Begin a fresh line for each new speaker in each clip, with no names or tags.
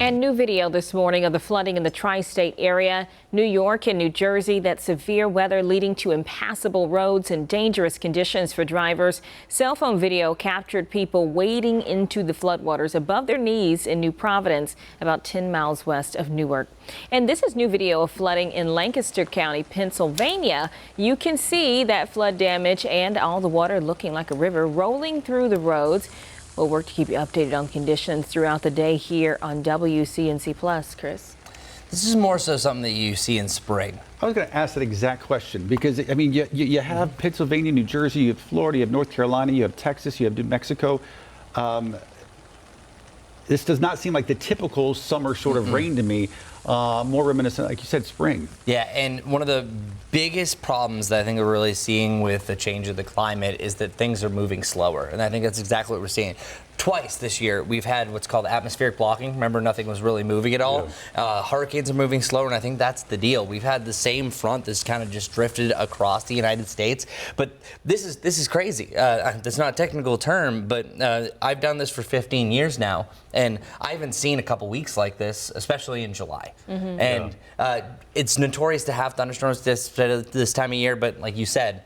And new video this morning of the flooding in the tri-state area, New York and New Jersey. That severe weather leading to impassable roads and dangerous conditions for drivers. Cell phone video captured people wading into the floodwaters above their knees in New Providence, about 10 miles west of Newark. And this is new video of flooding in Lancaster County, Pennsylvania. You can see that flood damage and all the water looking like a river rolling through the roads. We'll work to keep you updated on conditions throughout the day here on WCNC Plus. Chris?
This is more so something that you see in spring.
I was going to ask that exact question because, I mean, you have Pennsylvania, New Jersey, you have Florida, you have North Carolina, you have Texas, you have New Mexico. This does not seem like the typical summer sort of rain to me. More reminiscent, like you said, spring.
Yeah, and one of the biggest problems that I think we're really seeing with the change of the climate is that things are moving slower. And I think that's exactly what we're seeing. Twice this year, we've had what's called atmospheric blocking. Remember, nothing was really moving at all. Yeah. Hurricanes are moving slower, and I think that's the deal. We've had the same front that's kind of just drifted across the United States. But this is crazy. That's not a technical term, but I've done this for 15 years now, and I haven't seen a couple weeks like this, especially in July. And it's notorious to have thunderstorms this time of year, but like you said,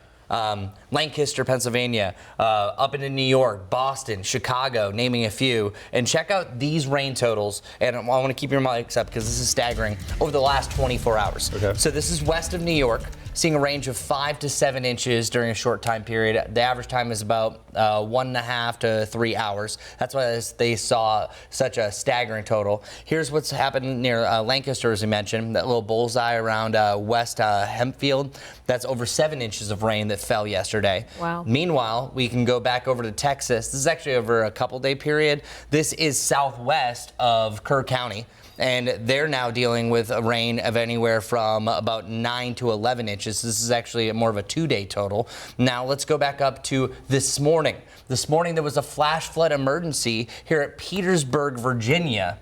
Lancaster, Pennsylvania, up into New York, Boston, Chicago, naming a few. And check out these rain totals. And I want to keep your mics up because this is staggering over the last 24 hours. Okay. So this is west of New York, seeing a range of 5 to 7 inches during a short time period. The average time is about 1.5 to 3 hours. That's why they saw such a staggering total. Here's what's happened near Lancaster, as we mentioned, that little bullseye around West Hempfield. That's over 7 inches of rain that fell yesterday. Wow. Meanwhile, we can go back over to Texas. This is actually over a couple-day period. This is southwest of Kerr County. And they're now dealing with a rain of anywhere from about 9 to 11 inches. This is actually more of a 2-day total. Now let's go back up to this morning. This morning there was a flash flood emergency here at Petersburg, Virginia,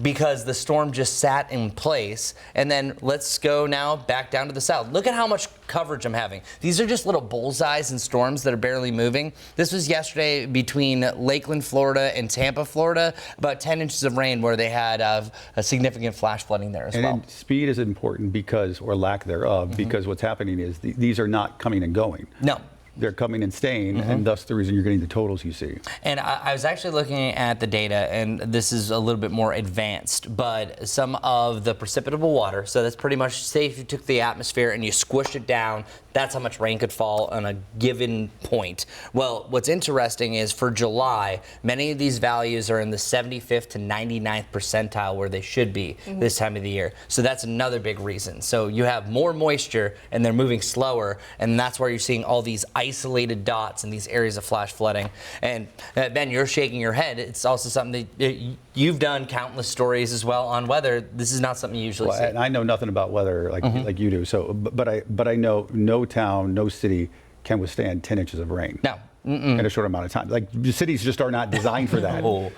because the storm just sat in place. And then let's go now back down to the south. Look at how much coverage I'm having. These are just little bullseyes and storms that are barely moving. This was yesterday between Lakeland, Florida and Tampa, Florida, about 10 inches of rain where they had a significant flash flooding there as well.
And speed is important because, or lack thereof, because what's happening is these are not coming and going.
No.
They're coming and staying, and thus the reason you're getting the totals you see.
And I was actually looking at the data, and this is a little bit more advanced, but some of the precipitable water, so that's pretty much, say if you took the atmosphere and you squished it down, that's how much rain could fall on a given point. Well, what's interesting is for July, many of these values are in the 75th to 99th percentile where they should be this time of the year. So that's another big reason. So you have more moisture and they're moving slower, and that's where you're seeing all these isolated dots in these areas of flash flooding. And Ben, you're shaking your head. It's also something that you've done countless stories as well on weather. This is not something you usually see.
And I know nothing about weather like you do. So, but I know no town, no city can withstand 10 inches of rain.
No.
In a short amount of time. Like, the cities just are not designed for that.
No.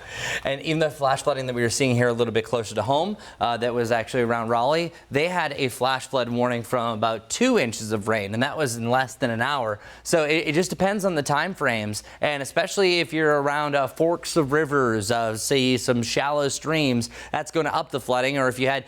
And even the flash flooding that we were seeing here a little bit closer to home, that was actually around Raleigh, they had a flash flood warning from about 2 inches of rain, and that was in less than an hour. So it just depends on the time frames, and especially if you're around forks of rivers, say some shallow streams, that's going to up the flooding, or if you had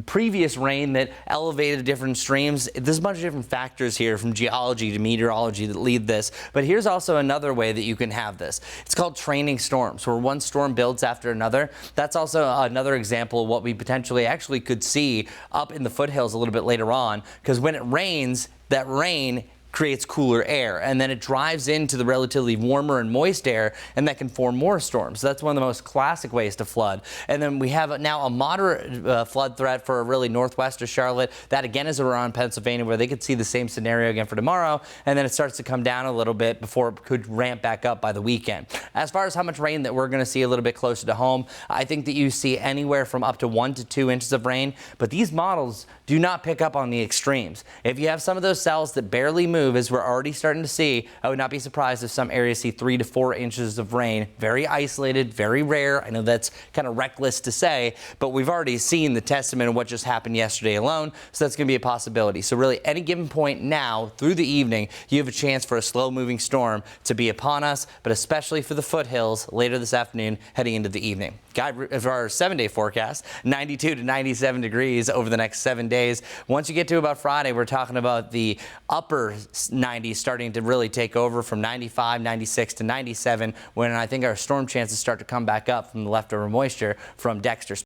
previous rain that elevated different streams. There's a bunch of different factors here, from geology to meteorology, that lead this. But here's also another way that you can have this. It's called training storms, where one storm builds after another. That's also another example of what we potentially actually could see up in the foothills a little bit later on, because when it rains, that rain creates cooler air, and then it drives into the relatively warmer and moist air, and that can form more storms. So that's one of the most classic ways to flood. And then we have now a moderate flood threat for really northwest of Charlotte. That again is around Pennsylvania, where they could see the same scenario again for tomorrow, and then it starts to come down a little bit before it could ramp back up by the weekend. As far as how much rain that we're going to see a little bit closer to home, I think that you see anywhere from up to 1 to 2 inches of rain, but these models do not pick up on the extremes. If you have some of those cells that barely move, as we're already starting to see, I would not be surprised if some areas see 3 to 4 inches of rain. Very isolated, very rare. I know that's kind of reckless to say, but we've already seen the testament of what just happened yesterday alone, so that's going to be a possibility. So really, any given point now through the evening, you have a chance for a slow-moving storm to be upon us, but especially for the foothills later this afternoon heading into the evening. for our 7-day forecast, 92 to 97 degrees over the next 7 days. Once you get to about Friday, we're talking about the upper 90s starting to really take over from 95, 96 to 97, when I think our storm chances start to come back up from the leftover moisture from Dexter.